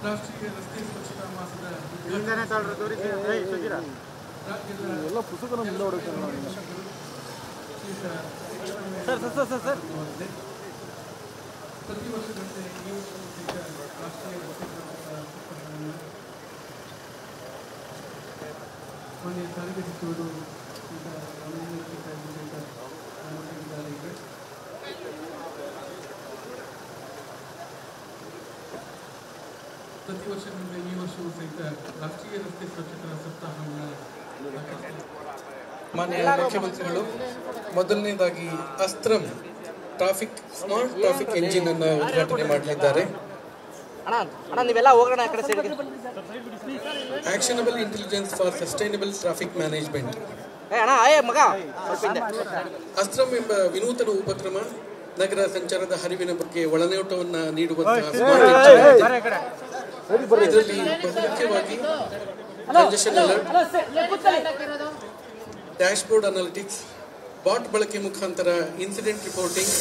ರಾಷ್ಟ್ರೀಯ ರಸ್ತೆ ಸ್ವಚ್ಛತಾ ಮಾಸದ ಎಲ್ಲ ಪುಸ್ತಕನ ಮುಂದೆ ಹೊಡೋಕೆ ಪ್ರತಿ ವರ್ಷದಂತೆ ಈ ವರ್ಷವೂ ಸಹಿತ ರಾಷ್ಟ್ರೀಯ ರಸ್ತೆ ಮಾನ್ಯ ಸಾರಿಗೆ ಸಚಿವರು ಈಗ ಪ್ರತಿ ವರ್ಷದಂತೆ ಈ ವರ್ಷವೂ ಸಹಿತ ರಾಷ್ಟ್ರೀಯ ರಸ್ತೆ ಸ್ವಚ್ಛತಾ ಸಪ್ತಾಹವನ್ನು ಮಾನ್ಯ ಮುಖ್ಯಮಂತ್ರಿಗಳು ಮೊದಲನೇದಾಗಿ Astram traffic smart traffic engine ಅನ್ನು ಉದ್ಘಾಟನೆ ಮಾಡಲಿದ್ದಾರೆ. Actionable intelligence for sustainable traffic management. Astram ಎಂಬ ವಿನೂತನ ಉಪಕ್ರಮ ನಗರ ಸಂಚಾರದ ಹರಿವಿನ ಬಗ್ಗೆ ಒಳನೋಟವನ್ನು ನೀಡುವಂತಹ ಇದರಲ್ಲಿ ಬಹುಮುಖ್ಯವಾಗಿ congestion alert, dashboard analytics, bot ಬಳಕೆ ಮುಖಾಂತರ ಇನ್ಸಿಡೆಂಟ್ ರಿಪೋರ್ಟಿಂಗ್,